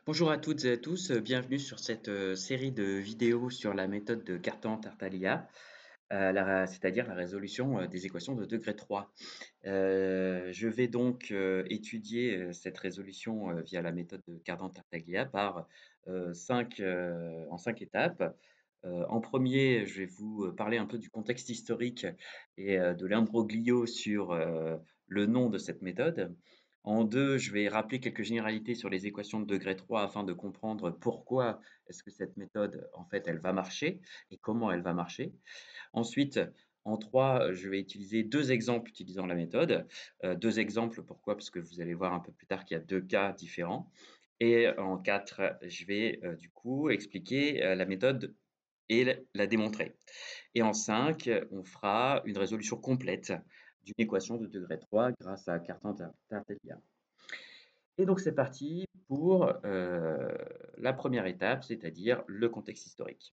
Bonjour à toutes et à tous, bienvenue sur cette série de vidéos sur la méthode de Cartan-Tartaglia, c'est-à-dire la résolution des équations de degré 3. Je vais donc étudier cette résolution via la méthode de Cartan-Tartaglia en 5 étapes. En premier, je vais vous parler un peu du contexte historique et de l'imbroglio sur le nom de cette méthode. En deux, je vais rappeler quelques généralités sur les équations de degré 3 afin de comprendre pourquoi est-ce que cette méthode, en fait, elle va marcher et comment elle va marcher. Ensuite, en 3, je vais utiliser 2 exemples utilisant la méthode. 2 exemples, pourquoi? Parce que vous allez voir un peu plus tard qu'il y a 2 cas différents. Et en 4, je vais, du coup expliquer, la méthode et la démontrer. Et en 5, on fera une résolution complète d'une équation de degré 3 grâce à Cartan-Tartaglia. Et donc c'est parti pour, la première étape, c'est-à-dire le contexte historique.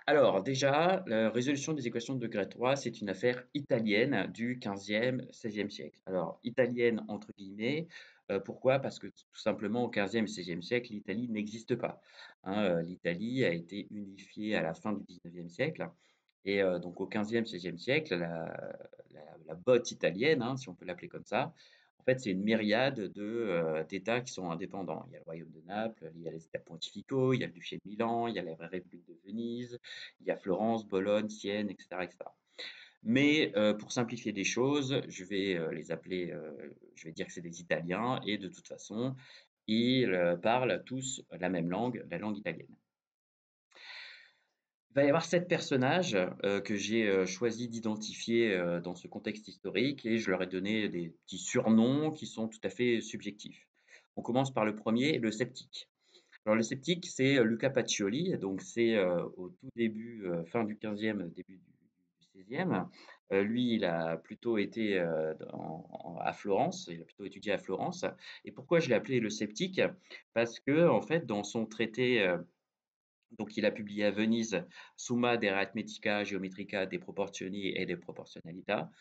Alors déjà, la résolution des équations de degré 3, c'est une affaire italienne du 15e, 16e siècle. Alors italienne entre guillemets, pourquoi? Parce que tout simplement au 15e et 16e siècle, l'Italie n'existe pas, hein, l'Italie a été unifiée à la fin du 19e siècle et donc au 15e, 16e siècle, la botte italienne, hein, si on peut l'appeler comme ça, en fait, c'est une myriade d'États qui sont indépendants. Il y a le royaume de Naples, il y a les États pontificaux, il y a le duché de Milan, il y a la République de Venise, il y a Florence, Bologne, Sienne, etc., etc. Mais pour simplifier les choses, je vais les appeler, je vais dire que c'est des Italiens et de toute façon, ils parlent tous la même langue, la langue italienne. Il va y avoir 7 personnages que j'ai choisi d'identifier dans ce contexte historique et je leur ai donné des petits surnoms qui sont tout à fait subjectifs. On commence par le premier, le sceptique. Alors le sceptique, c'est Luca Pacioli, donc c'est au tout début, fin du 15e, début du 16e. Lui, il a plutôt été à Florence, il a plutôt étudié à Florence. Et pourquoi je l'ai appelé le sceptique? Parce que, en fait, dans son traité, donc il a publié à Venise Summa de Arithmetica Geometrica de Proportioni e de Proportionalita.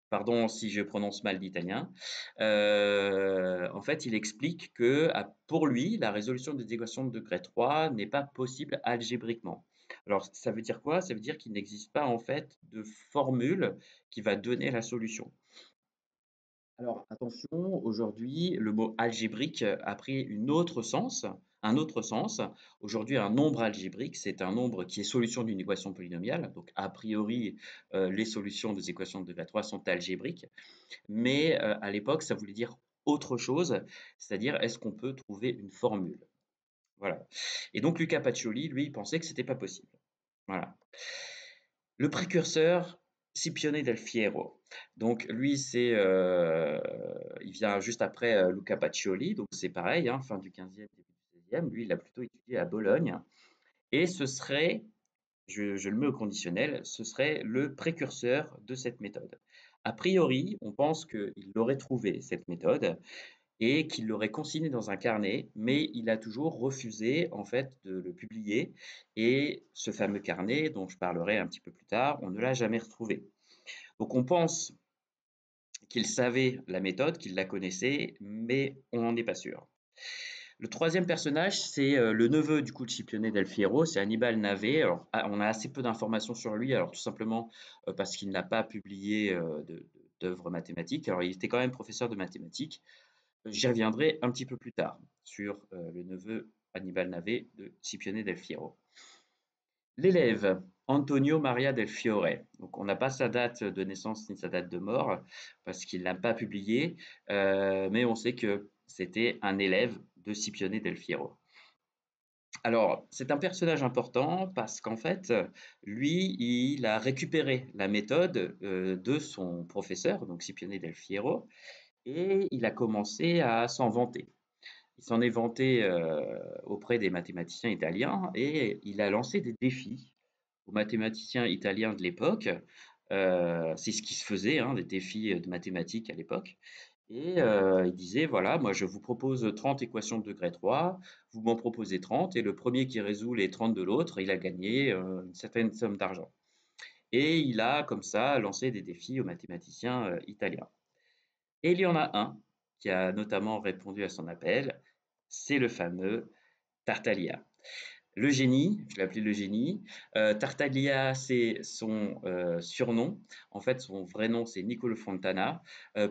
Pardon si je prononce mal l'italien. En fait, il explique que pour lui, la résolution des équations de degré 3 n'est pas possible algébriquement. Alors, ça veut dire quoi? Ça veut dire qu'il n'existe pas en fait de formule qui va donner la solution. Alors attention, aujourd'hui, le mot algébrique a pris un autre sens. Aujourd'hui, un nombre algébrique, c'est un nombre qui est solution d'une équation polynomiale. Donc, a priori, les solutions des équations de degré 3 sont algébriques. Mais à l'époque, ça voulait dire autre chose, c'est-à-dire est-ce qu'on peut trouver une formule? Voilà. Et donc Luca Pacioli, lui, il pensait que c'était pas possible. Voilà. Le précurseur, Scipione del Fiero. Donc lui, il vient juste après Luca Pacioli, donc c'est pareil, hein, fin du 15e, début du 16e. Lui, il a plutôt étudié à Bologne. Et ce serait, je le mets au conditionnel, ce serait le précurseur de cette méthode. A priori, on pense qu'il aurait trouvé cette méthode et qu'il l'aurait consigné dans un carnet, mais il a toujours refusé en fait de le publier. Et ce fameux carnet, dont je parlerai un petit peu plus tard, on ne l'a jamais retrouvé. Donc on pense qu'il savait la méthode, qu'il la connaissait, mais on n'en est pas sûr. Le troisième personnage, c'est le neveu du coup de Scipione del Fiero, c'est Annibale Navet. Alors, on a assez peu d'informations sur lui, alors tout simplement parce qu'il n'a pas publié d'œuvres mathématiques. Alors, il était quand même professeur de mathématiques. J'y reviendrai un petit peu plus tard sur le neveu Annibale Navet de Scipione del Fiero. L'élève, Antonio Maria del Fiore. Donc, on n'a pas sa date de naissance ni sa date de mort parce qu'il n'a pas publié, mais on sait que c'était un élève de Scipione del Fiero. Alors, c'est un personnage important parce qu'en fait, lui, il a récupéré la méthode de son professeur, donc Scipione del Fiero, et il a commencé à s'en vanter. Il s'en est vanté auprès des mathématiciens italiens et il a lancé des défis aux mathématiciens italiens de l'époque. C'est ce qui se faisait, hein, des défis de mathématiques à l'époque. Et il disait, voilà, moi je vous propose 30 équations de degré 3, vous m'en proposez 30, et le premier qui résout les 30 de l'autre, il a gagné une certaine somme d'argent. Et il a comme ça lancé des défis aux mathématiciens italiens. Et il y en a un qui a notamment répondu à son appel, C'est le fameux Tartaglia. Le génie, je l'ai appelé le génie. Tartaglia, c'est son surnom. En fait, son vrai nom, c'est Niccolo Fontana.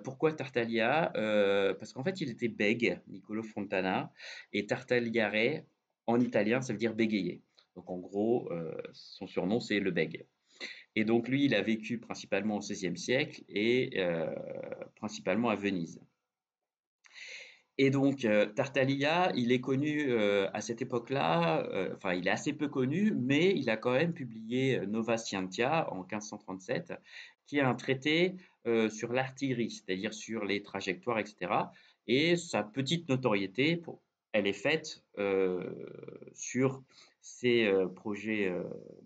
Pourquoi Tartaglia? Parce qu'en fait, il était bègue, Niccolo Fontana, et Tartagliare, en italien, ça veut dire bégayer. Donc, en gros, son surnom, c'est le bègue. Et donc, lui, il a vécu principalement au XVIe siècle et principalement à Venise. Et donc, Tartaglia, il est connu à cette époque-là, enfin, il est assez peu connu, mais il a quand même publié Nova Scientia en 1537, qui est un traité sur l'artillerie, c'est-à-dire sur les trajectoires, etc. Et sa petite notoriété, elle est faite sur ses projets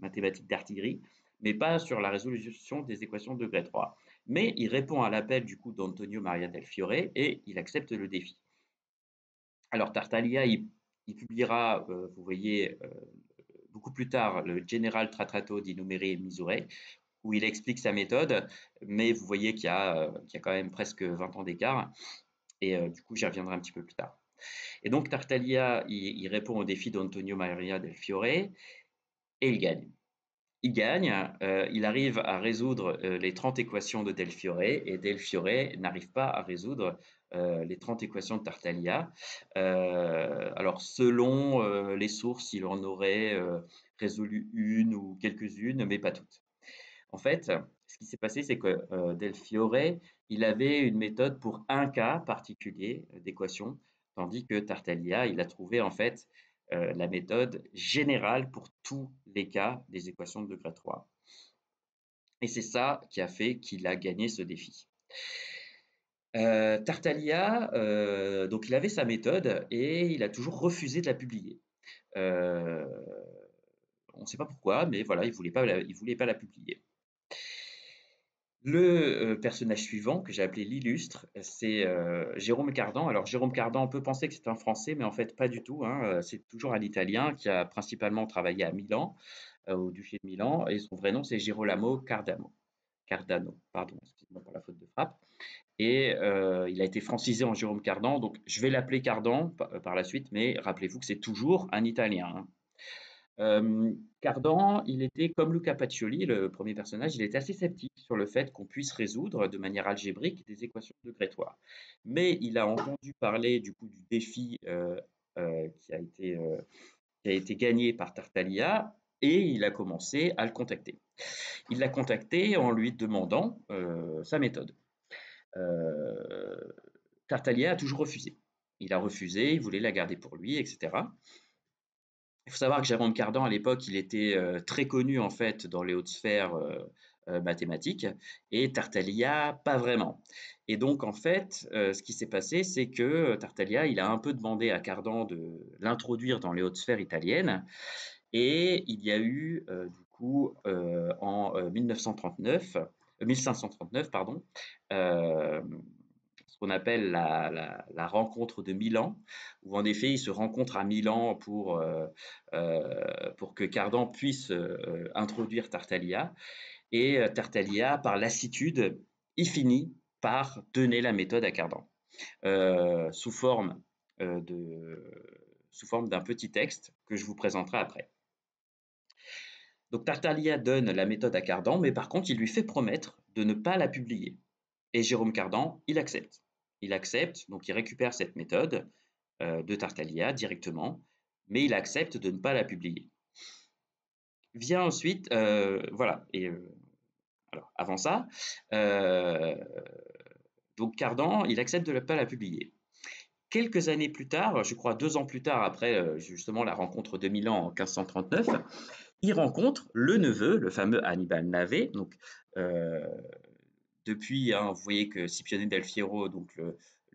mathématiques d'artillerie, mais pas sur la résolution des équations de degré 3. Mais il répond à l'appel du coup d'Antonio Maria del Fiore et il accepte le défi. Alors Tartaglia, il publiera, vous voyez, beaucoup plus tard, le General Trattato di Numeri Misurae, où il explique sa méthode, mais vous voyez qu'il y a quand même presque 20 ans d'écart, et du coup, j'y reviendrai un petit peu plus tard. Et donc Tartaglia, il répond au défi d'Antonio Maria del Fiore, et il gagne. Il gagne, il arrive à résoudre les 30 équations de Del Fiore et Del Fiore n'arrive pas à résoudre les 30 équations de Tartaglia. Alors, selon les sources, il en aurait résolu une ou quelques-unes, mais pas toutes. En fait, ce qui s'est passé, c'est que Del Fiore, il avait une méthode pour un cas particulier d'équation, tandis que Tartaglia, il a trouvé en fait la méthode générale pour tous les cas des équations de degré 3. Et c'est ça qui a fait qu'il a gagné ce défi. Tartaglia, donc il avait sa méthode et il a toujours refusé de la publier. Euh, on ne sait pas pourquoi, mais voilà, il voulait pas la publier. Le personnage suivant, que j'ai appelé l'illustre, c'est Jérôme Cardan. Alors Jérôme Cardan, on peut penser que c'est un Français, mais en fait pas du tout, hein. C'est toujours un Italien qui a principalement travaillé à Milan, au duché de Milan, et son vrai nom c'est Girolamo Cardano. Cardano, pardon, excusez-moi pour la faute de frappe. Et il a été francisé en Jérôme Cardan, donc je vais l'appeler Cardan par la suite, mais rappelez-vous que c'est toujours un Italien, hein. Cardan, il était comme Luca Pacioli, le premier personnage, il était assez sceptique sur le fait qu'on puisse résoudre de manière algébrique des équations de degré 3. Mais il a entendu parler du coup du défi euh, qui a été, euh, qui a été gagné par Tartaglia et il a commencé à le contacter. Il l'a contacté en lui demandant sa méthode. Euh, Tartaglia a toujours refusé. Il a refusé, il voulait la garder pour lui, etc. Il faut savoir que Jérôme Cardan, à l'époque, il était très connu en fait dans les hautes sphères mathématiques et Tartaglia, pas vraiment. Et donc, en fait, ce qui s'est passé, c'est que Tartaglia, il a un peu demandé à Cardan de l'introduire dans les hautes sphères italiennes. Et il y a eu, du coup, en 1539, pardon, euh, ce qu'on appelle la rencontre de Milan, où en effet ils se rencontrent à Milan pour que Cardan puisse introduire Tartaglia. Et Tartaglia, par lassitude, il finit par donner la méthode à Cardan euh, sous forme euh, de, sous forme d'un petit texte que je vous présenterai après. Donc Tartaglia donne la méthode à Cardan, mais par contre il lui fait promettre de ne pas la publier. Et Jérôme Cardan, il accepte. Il accepte, donc il récupère cette méthode de Tartaglia directement, mais il accepte de ne pas la publier. Vient ensuite, voilà, et alors avant ça, euh, donc Cardan, il accepte de ne pas la publier. Quelques années plus tard, je crois 2 ans plus tard, après justement la rencontre de Milan en 1539, il rencontre le neveu, le fameux Hannibal Navet. Donc, euh, depuis, hein, vous voyez que Scipione del Fiero, donc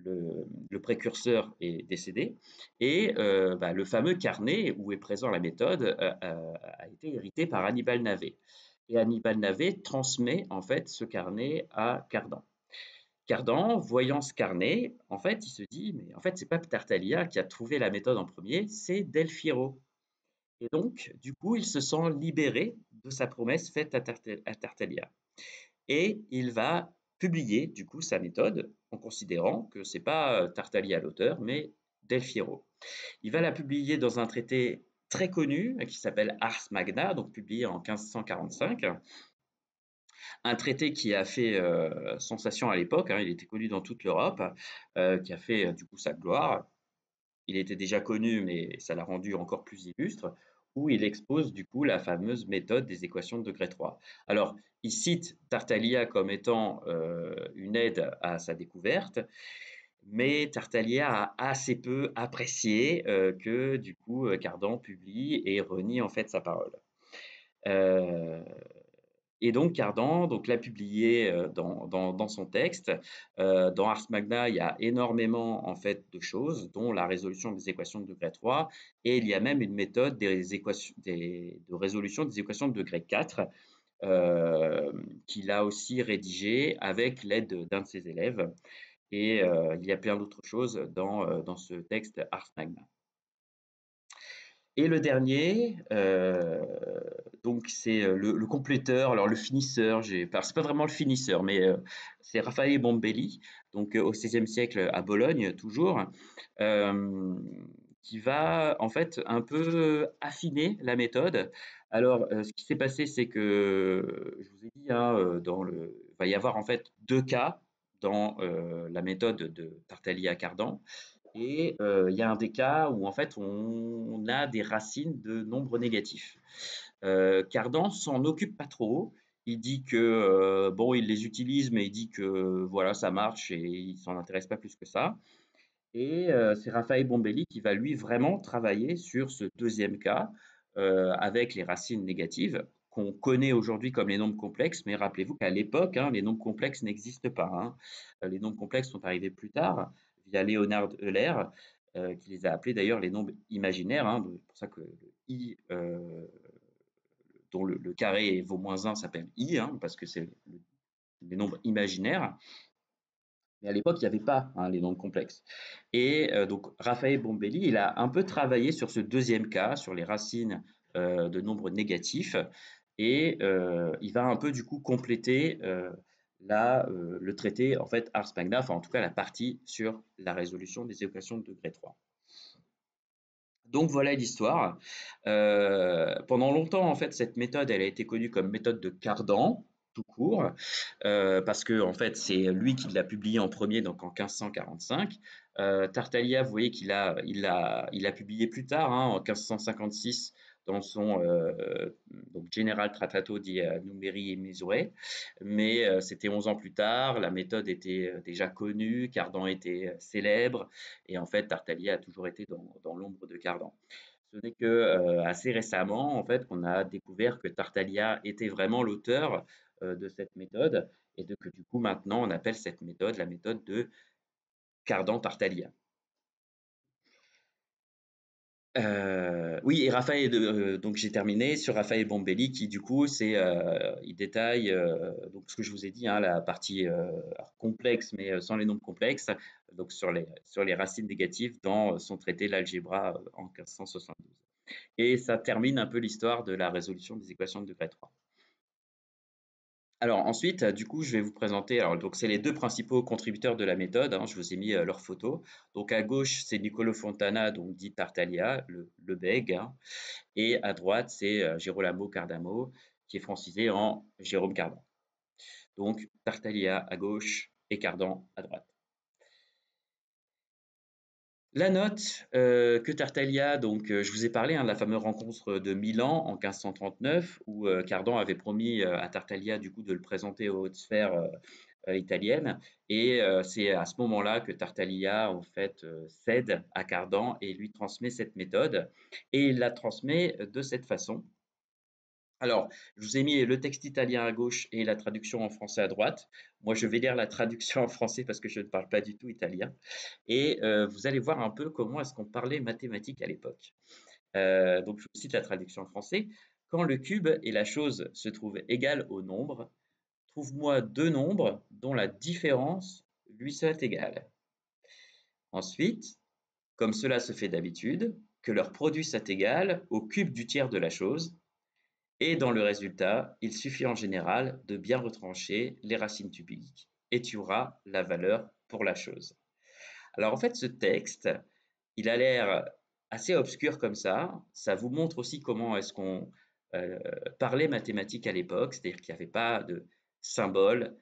le précurseur, est décédé. Et le fameux carnet où est présent la méthode a été hérité par Hannibal Navet. Et Hannibal Navet transmet en fait ce carnet à Cardan. Cardan, voyant ce carnet, en fait, il se dit, mais en fait, c'est pas Tartaglia qui a trouvé la méthode en premier, c'est Del Fiero. Et donc, du coup, il se sent libéré de sa promesse faite à Tartaglia. Et il va publier, du coup, sa méthode en considérant que c'est pas Tartaglia l'auteur, mais Del Fiero. Il va la publier dans un traité très connu qui s'appelle Ars Magna, donc publié en 1545. Un traité qui a fait sensation à l'époque, hein, il était connu dans toute l'Europe, qui a fait du coup sa gloire. Il était déjà connu, mais ça l'a rendu encore plus illustre, où il expose du coup la fameuse méthode des équations de degré 3. Alors, il cite Tartaglia comme étant une aide à sa découverte, mais Tartaglia a assez peu apprécié que du coup Cardan publie et renie en fait sa parole. Euh, et donc Cardan donc, l'a publié dans son texte. Dans Ars Magna, il y a énormément en fait, de choses, dont la résolution des équations de degré 3, et il y a même une méthode de résolution des équations de degré 4 qu'il a aussi rédigée avec l'aide d'un de ses élèves. Et il y a plein d'autres choses dans ce texte Ars Magna. Et le dernier, donc c'est le compléteur, alors le finisseur, enfin, c'est pas vraiment le finisseur, mais c'est Raffaele Bombelli, donc au XVIe siècle à Bologne toujours, euh, qui va en fait un peu affiner la méthode. Alors, ce qui s'est passé, c'est que je vous ai dit, hein, il va y avoir en fait deux cas dans la méthode de Tartaglia-Cardan. Et il y a un des cas où en fait on a des racines de nombres négatifs. Cardan s'en occupe pas trop. Il dit que bon, il les utilise, mais il dit que voilà, ça marche et il s'en intéresse pas plus que ça. Et c'est Raphaël Bombelli qui va lui vraiment travailler sur ce deuxième cas avec les racines négatives qu'on connaît aujourd'hui comme les nombres complexes, mais rappelez-vous qu'à l'époque, hein, les nombres complexes n'existent pas, hein. Les nombres complexes sont arrivés plus tard via Leonhard Euler, qui les a appelés d'ailleurs les nombres imaginaires, hein. C'est pour ça que le i, dont le carré vaut moins 1 s'appelle i, hein, parce que c'est les nombres imaginaires. Mais à l'époque, il n'y avait pas hein, les nombres complexes. Et donc, Raphaël Bombelli, il a un peu travaillé sur ce deuxième cas, sur les racines de nombres négatifs, et il va un peu du coup compléter le traité en fait Ars Magna, enfin en tout cas la partie sur la résolution des équations de degré 3. Donc voilà l'histoire. Pendant longtemps, en fait, cette méthode, elle a été connue comme méthode de Cardan, tout court, parce que en fait, c'est lui qui l'a publié en premier, donc en 1545. Tartaglia, vous voyez qu'il a publié plus tard, hein, en 1556, dans son donc General Trattato di Numeri e Misurae, mais c'était 11 ans plus tard, la méthode était déjà connue, Cardan était célèbre, et en fait, Tartaglia a toujours été dans l'ombre de Cardan. Ce n'est que assez récemment, en fait, qu'on a découvert que Tartaglia était vraiment l'auteur de cette méthode, et que du coup, maintenant, on appelle cette méthode la méthode de Cardan-Tartaglia. Oui, et Raphaël, donc j'ai terminé sur Raphaël Bombelli qui du coup il détaille donc ce que je vous ai dit, hein, la partie alors complexe mais sans les nombres complexes, donc sur les racines négatives dans son traité l'algébra en 1572. Et ça termine un peu l'histoire de la résolution des équations de degré 3. Alors ensuite, du coup, je vais vous présenter, alors donc c'est les deux principaux contributeurs de la méthode, hein, je vous ai mis leurs photos. Donc à gauche, c'est Niccolò Fontana, donc dit Tartaglia, le bègue, hein, et à droite, c'est Girolamo Cardano, qui est francisé en Jérôme Cardan. Donc Tartaglia à gauche et Cardan à droite. La note que Tartaglia, donc je vous ai parlé hein, de la fameuse rencontre de Milan en 1539, où Cardan avait promis à Tartaglia du coup de le présenter aux hautes sphères italiennes, et c'est à ce moment-là que Tartaglia en fait cède à Cardan et lui transmet cette méthode, et il la transmet de cette façon. Alors, je vous ai mis le texte italien à gauche et la traduction en français à droite. Moi, je vais lire la traduction en français parce que je ne parle pas du tout italien. Et vous allez voir un peu comment est-ce qu'on parlait mathématiques à l'époque. Donc, je vous cite la traduction en français. Quand le cube et la chose se trouvent égales au nombre, trouve-moi deux nombres dont la différence lui soit égale. Ensuite, comme cela se fait d'habitude, que leur produit soit égal au cube du tiers de la chose, et dans le résultat, il suffit en général de bien retrancher les racines cubiques et tu auras la valeur pour la chose. Alors en fait, ce texte, Il a l'air assez obscur comme ça. Ça vous montre aussi comment est-ce qu'on parlait mathématiques à l'époque, c'est-à-dire qu'il n'y avait pas de symboles,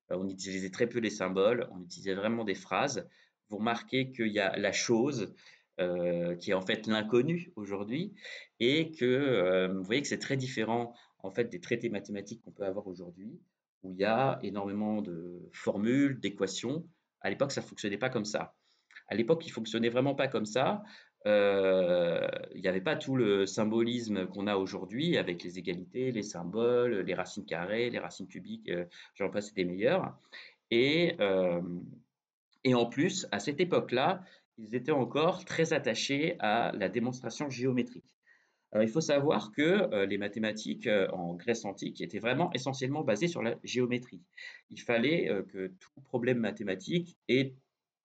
on utilisait très peu les symboles, on utilisait vraiment des phrases. Vous remarquez qu'il y a la chose qui est en fait l'inconnu aujourd'hui et que vous voyez que c'est très différent en fait des traités mathématiques qu'on peut avoir aujourd'hui où il y a énormément de formules, d'équations. À l'époque, ça ne fonctionnait pas comme ça. À l'époque, il fonctionnait vraiment pas comme ça. Il n'y avait pas tout le symbolisme qu'on a aujourd'hui avec les égalités, les symboles, les racines carrées, les racines cubiques, j'en passe des meilleurs. Et, euh, et en plus, à cette époque-là, ils étaient encore très attachés à la démonstration géométrique. Alors, il faut savoir que les mathématiques en Grèce antique étaient vraiment essentiellement basées sur la géométrie. Il fallait que tout problème mathématique ait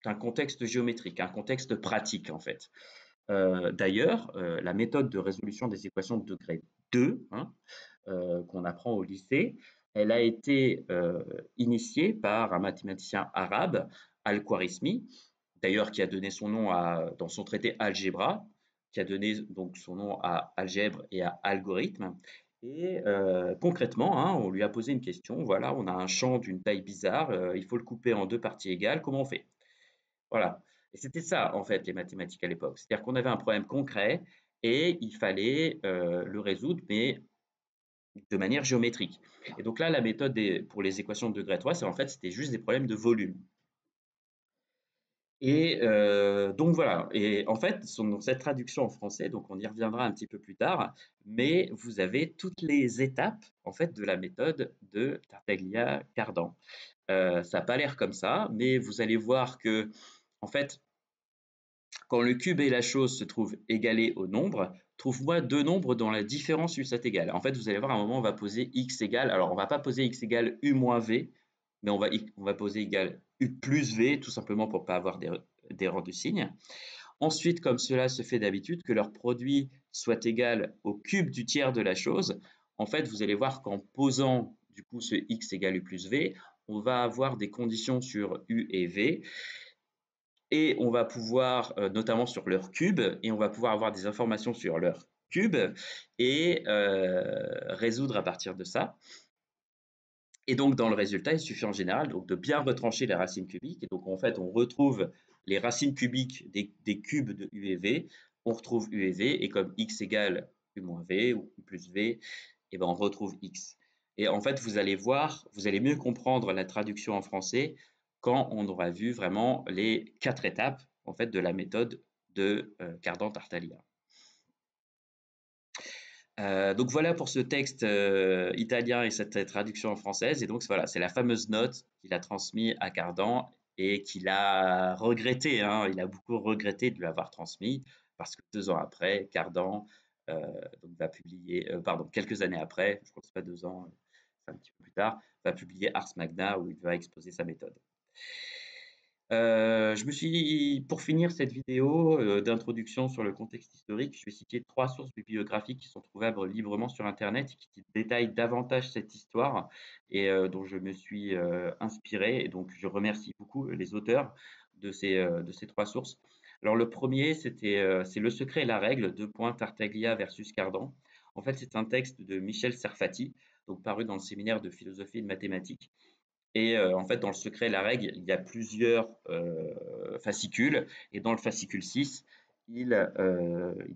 un contexte géométrique, un contexte pratique en fait. D'ailleurs, la méthode de résolution des équations de degré 2, hein, qu'on apprend au lycée, elle a été initiée par un mathématicien arabe, Al-Khwarizmi, d'ailleurs qui a donné son nom dans son traité Algébra, qui a donné donc son nom à algèbre et à algorithme. Et concrètement, hein, on lui a posé une question, voilà, on a un champ d'une taille bizarre, il faut le couper en deux parties égales, comment on fait? Voilà. Et c'était ça, en fait, les mathématiques à l'époque. C'est-à-dire qu'on avait un problème concret et il fallait le résoudre, mais de manière géométrique. Et donc là, la méthode pour les équations de degré 3, c'est en fait, c'était juste des problèmes de volume. Et donc voilà. Et en fait, dans cette traduction en français, donc on y reviendra un petit peu plus tard, mais vous avez toutes les étapes en fait de la méthode de Tartaglia-Cardan. Ça n'a pas l'air comme ça, mais vous allez voir que en fait, quand le cube et la chose se trouvent égalés au nombre, trouve-moi deux nombres dont la différence u est égale. En fait, vous allez voir, à un moment, on va poser x égale. Alors, on ne va pas poser x égale u moins v, mais on va poser égal u plus v, tout simplement pour ne pas avoir d'erreur de signe. Ensuite, comme cela se fait d'habitude, que leur produit soit égal au cube du tiers de la chose. En fait, vous allez voir qu'en posant du coup ce x égale u plus v, on va avoir des conditions sur u et v et on va pouvoir, notamment sur leur cube, et on va pouvoir avoir des informations sur leur cube et résoudre à partir de ça. Et donc, dans le résultat, il suffit en général donc, de bien retrancher les racines cubiques. Et donc, en fait, on retrouve les racines cubiques des cubes de u et v. On retrouve u et v. Et comme x égale u moins v ou u plus v, et ben, on retrouve x. Et en fait, vous allez voir, vous allez mieux comprendre la traduction en français quand on aura vu vraiment les 4 étapes en fait, de la méthode de Cardan-Tartaglia. Donc voilà pour ce texte italien et cette traduction en française. Et donc voilà, c'est la fameuse note qu'il a transmise à Cardan et qu'il a regretté, hein, il a beaucoup regretté de l'avoir transmis parce que 2 ans après, Cardan donc va publier, pardon, quelques années après, je crois que c'est pas 2 ans, c'est un petit peu plus tard, va publier Ars Magna où il va exposer sa méthode. Pour finir cette vidéo d'introduction sur le contexte historique, je vais citer 3 sources bibliographiques qui sont trouvables librement sur Internet et qui détaillent davantage cette histoire et dont je me suis inspiré. Et donc, je remercie beaucoup les auteurs de ces 3 sources. Alors, le premier, c'est Le secret et la règle, Tartaglia versus Cardan. En fait, c'est un texte de Michel Serfati, donc paru dans le séminaire de philosophie et de mathématiques. Et en fait, dans le secret et la règle, il y a plusieurs fascicules. Et dans le fascicule 6, il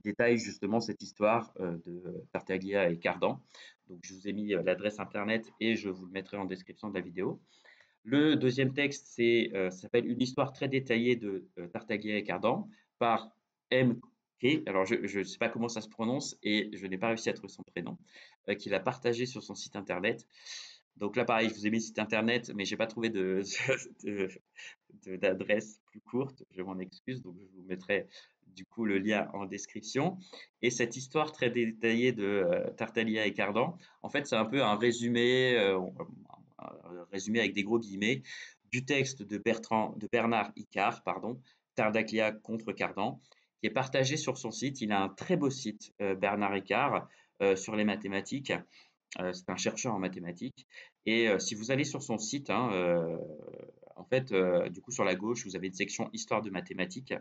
détaille justement cette histoire de Tartaglia et Cardan. Donc, je vous ai mis l'adresse internet et je vous le mettrai en description de la vidéo. Le deuxième texte, s'appelle Une histoire très détaillée de Tartaglia et Cardan par M. K. Alors, je ne sais pas comment ça se prononce et je n'ai pas réussi à trouver son prénom, qu'il a partagé sur son site internet. Donc là, pareil, je vous ai mis le site internet, mais j'ai pas trouvé d'adresse plus courte. Je m'en excuse, donc je vous mettrai du coup le lien en description. Et cette histoire très détaillée de Tartaglia et Cardan, en fait, c'est un peu un résumé avec des gros guillemets du texte de Bernard Icare, pardon, Tartaglia contre Cardan, qui est partagé sur son site. Il a un très beau site, Bernard Icare, sur les mathématiques. C'est un chercheur en mathématiques. Et si vous allez sur son site, hein, en fait, du coup, sur la gauche, vous avez une section Histoire de mathématiques.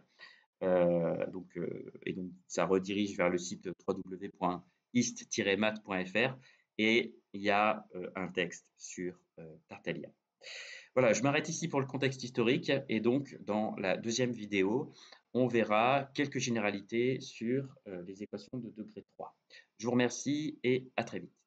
Et donc ça redirige vers le site www.ist-math.fr et il y a, un texte sur, Tartaglia. Voilà, je m'arrête ici pour le contexte historique et donc dans la deuxième vidéo, on verra quelques généralités sur, les équations de degré 3. Je vous remercie et à très vite.